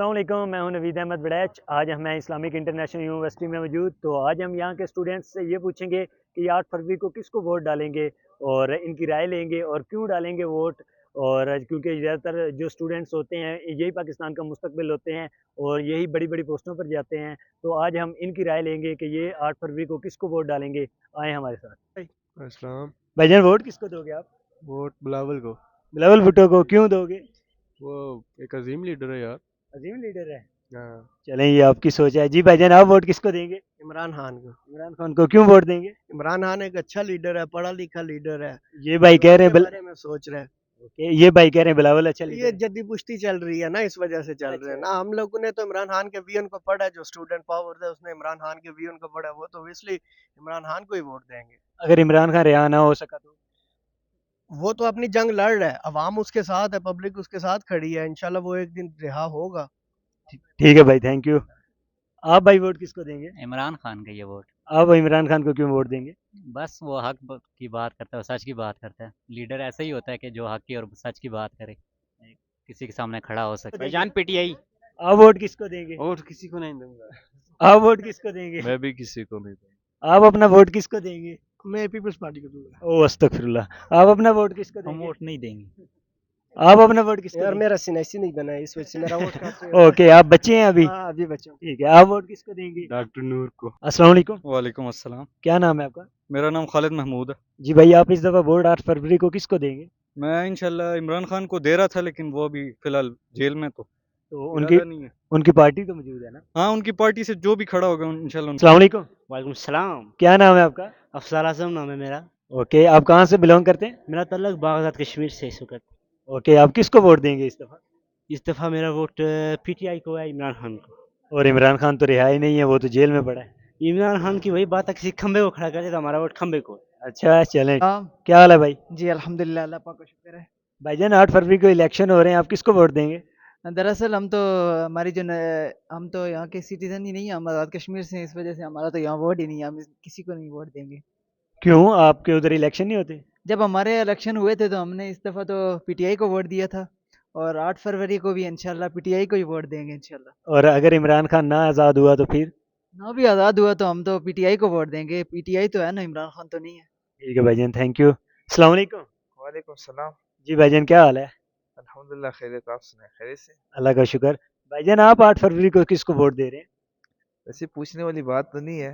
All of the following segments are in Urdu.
السلام علیکم، میں ہوں نوید احمد بڑیچ۔ آج ہم اسلامک انٹرنیشنل یونیورسٹی میں موجود، تو آج ہم یہاں کے اسٹوڈنٹس سے یہ پوچھیں گے کہ یہ 8 فروری کو کس کو ووٹ ڈالیں گے اور ان کی رائے لیں گے اور کیوں ڈالیں گے ووٹ۔ اور کیونکہ زیادہ تر جو اسٹوڈنٹس ہوتے ہیں یہی پاکستان کا مستقبل ہوتے ہیں اور یہی بڑی بڑی پوسٹوں پر جاتے ہیں، تو آج ہم ان کی رائے لیں گے کہ یہ 8 فروری کو کس کو ووٹ ڈالیں گے۔ آئیں ہمارے ساتھ۔ السلام۔ بھائی جان، ووٹ کس کو دو گے آپ؟ ووٹ بلاول کو۔ بلاول بھٹو کو کیوں دو گے؟ وہ ایک عظیم لیڈر ہے یار۔ عظیم لیڈر ہے۔ ہاں۔ چلیں، یہ آپ کی سوچ ہے۔ جی بھائی جان، آپ ووٹ کس کو دیں گے؟ عمران خان کو۔ عمران خان کو کیوں ووٹ دیں گے؟ عمران خان ایک اچھا لیڈر ہے، پڑھا لکھا لیڈر ہے، یہ بھائی کہہ رہے ہیں بارے میں سوچ رہے ہیں۔ یہ بھائی کہہ رہے ہیں بلاول اچھا یہ لیڈر ہے۔ جدی پشتی چل رہی ہے نا، اس وجہ سے چل رہے ہیں نا۔ ہم لوگوں نے تو عمران خان کے ویژن کو پڑھا ہے، جو اسٹوڈنٹ پاور ہے اس نے عمران خان کے ویژن کو پڑھا ہے، وہ تو اس لیے عمران خان کو ہی ووٹ دیں گے۔ اگر عمران خان رہا نہ ہو سکا تو وہ تو اپنی جنگ لڑ رہا ہے، عوام اس کے ساتھ ہے، پبلک اس کے ساتھ کھڑی ہے، انشاءاللہ وہ ایک دن رہا ہوگا۔ ٹھیک ہے بھائی، تھینک یو۔ آپ بھائی ووٹ کس کو دیں گے؟ عمران خان کا یہ ووٹ۔ آپ عمران خان کو کیوں ووٹ دیں گے؟ بس وہ حق کی بات کرتا ہے، سچ کی بات کرتا ہے۔ لیڈر ایسا ہی ہوتا ہے کہ جو حق کی اور سچ کی بات کرے، کسی کے سامنے کھڑا ہو سکے۔ بھائی جان، پی ٹی آئی۔ آپ ووٹ کس کو دیں گے؟ ووٹ کسی کو نہیں دوں گا۔ آپ ووٹ کس کو دیں گے؟ میں بھی کسی کو نہیں دوں آپ اپنا ووٹ کس کو دیں گے؟ میں پیپلز پارٹی کو دوں گا۔ او استغفر اللہ۔ آپ اپنا ووٹ کس کو دیں ہم گے؟ ووٹ نہیں دیں گے۔ آپ اپنا ووٹ کس کو یار دیں گے؟ میرا سینیسی نہیں بنا ہے، اس وجہ سے میرا ووٹ اوکے، آپ بچے ہیں ابھی؟ ہاں ابھی بچوں۔ ٹھیک ہے، آپ ووٹ کس کو دیں گے؟ گا۔ ڈاکٹر نور کو۔ السلام علیکم۔ وعلیکم السلام۔ کیا نام ہے آپ کا؟ میرا نام خالد محمود ہے۔ جی بھائی، آپ اس دفعہ ووٹ 8 فروری کو کس کو دیں گے؟ میں انشاءاللہ عمران خان کو دے رہا تھا، لیکن وہ ابھی فی الحال جیل میں تو تو ارادہ نہیں ہے۔ ان کی پارٹی تو موجود ہے نا؟ ہاں، ان کی پارٹی سے جو بھی کھڑا ہوگا انشاءاللہ۔ السلام علیکم۔ وعلیکم السلام۔ کیا نام ہے آپ کا؟ افضل اعظم نام ہے میرا۔ اوکے، آپ کہاں سے بلونگ کرتے ہیں؟ میرا تعلق باغات کشمیر سے اس وقت۔ اوکے، آپ کس کو ووٹ دیں گے اس دفعہ؟ اس دفعہ میرا ووٹ پی ٹی آئی کو ہے، عمران خان کو۔ اور عمران خان تو رہا ہی نہیں ہے، وہ تو جیل میں پڑا ہے۔ عمران خان کی وہی بات ہے، کسی کھمبے کو کھڑا کرے تو ہمارا ووٹ کھمبے کو ہے۔ اچھا چلیں، کیا حال ہے بھائی؟ جی الحمدللہ، اللہ پاک کا شکر ہے۔ بھائی جان، 8 فروری کو الیکشن ہو رہے ہیں، آپ کس کو ووٹ دیں گے؟ دراصل ہم تو ہماری ہم تو یہاں کے سٹیزن ہی نہیں ہیں، ہم آزاد کشمیر سے ہیں، اس وجہ سے ہمارا تو یہاں ووٹ ہی نہیں ہے، ہم کسی کو نہیں ووٹ دیں گے۔ کیوں، آپ کے ادھر الیکشن نہیں ہوتے؟ جب ہمارے الیکشن ہوئے تھے تو ہم نے اس دفعہ تو پی ٹی آئی کو ووٹ دیا تھا، اور 8 فروری کو بھی انشاءاللہ پی ٹی آئی کو ہی ووٹ دیں گے انشاءاللہ۔ اور اگر عمران خان نہ آزاد ہوا تو پھر؟ نہ بھی آزاد ہوا تو ہم تو پی ٹی آئی کو ووٹ دیں گے، پی ٹی آئی تو ہے نا، عمران خان تو نہیں ہے۔ ٹھیک ہے بھائی جان، تھینک یو۔ السلام علیکم۔ وعلیکم السلام۔ جی بھائی جان، کیا حال ہے؟ الحمدللہ خیریت، آپ سنائیں خیریت سے؟ اللہ کا شکر۔ بھائی جان، آپ 8 فروری کو کس کو ووٹ دے رہے ہیں؟ ویسے پوچھنے والی بات تو نہیں ہے،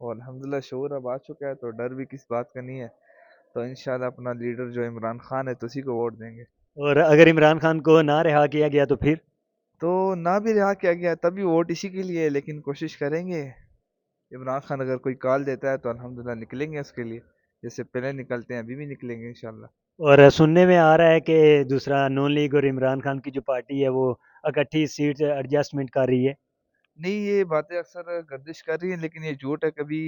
اور الحمدللہ شعور اب آ چکا ہے، تو ڈر بھی کس بات کا نہیں ہے، تو انشاءاللہ اپنا لیڈر جو عمران خان ہے تو اسی کو ووٹ دیں گے۔ اور اگر عمران خان کو نہ رہا کیا گیا تو پھر؟ تو نہ بھی رہا کیا گیا تب بھی ووٹ اسی کے لیے ہے، لیکن کوشش کریں گے۔ عمران خان اگر کوئی کال دیتا ہے تو الحمدللہ نکلیں گے اس کے لیے، جیسے پہلے نکلتے ہیں ابھی بھی نکلیں گے انشاءاللہ۔ اور سننے میں آ رہا ہے کہ دوسرا نون لیگ اور عمران خان کی جو پارٹی ہے وہ اکٹھی سیٹ ایڈجسٹمنٹ کر رہی ہے۔ نہیں، یہ باتیں اکثر گردش کر رہی ہیں، لیکن یہ جھوٹ ہے۔ کبھی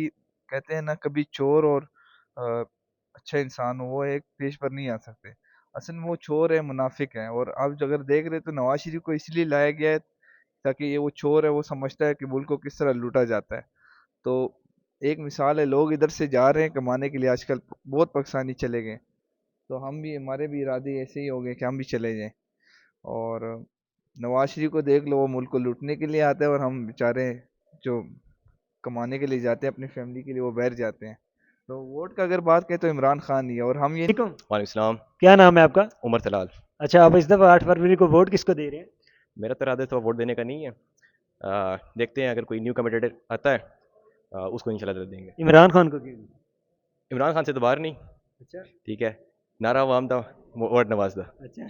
کہتے ہیں نا، کبھی چور اور اچھا انسان وہ ایک پیش پر نہیں آ سکتے۔ اصل میں وہ چور ہے، منافق ہیں، اور آپ اگر دیکھ رہے تو نواز شریف کو اس لیے لایا گیا ہے تاکہ یہ وہ چور ہے، وہ سمجھتا ہے کہ ملک کو کس طرح لوٹا جاتا ہے۔ تو ایک مثال ہے، لوگ ادھر سے جا رہے ہیں کمانے کے لیے، آج کل بہت پاکستانی چلے گئے، تو ہم بھی، ہمارے بھی ارادے ایسے ہی ہو گئے کہ ہم بھی چلے جائیں۔ اور نواز شریف کو دیکھ لو، وہ ملک کو لوٹنے کے لیے آتا ہے، اور ہم بیچارے جو کمانے کے لیے جاتے ہیں اپنی فیملی کے لیے، وہ باہر جاتے ہیں۔ تو ووٹ کا اگر بات کریں تو عمران خان ہی ہے، اور ہم یہ وعلیکم وعلیکم السلام۔ کیا نام ہے آپ کا؟ عمر طلال۔ اچھا، آپ اس دفعہ 8 فروری کو ووٹ کس کو دے رہے ہیں؟ میرا تو ارادہ تو ووٹ دینے کا نہیں ہے، دیکھتے ہیں اگر کوئی نیو کینڈیڈیٹ آتا ہے اس کو انشاءاللہ دیں گے۔ عمران خان کو کیوں؟ عمران خان سے تو باہر نہیں، اچھا ٹھیک ہے، نعرہ عوام دا ووٹ نواز دا۔ اچھا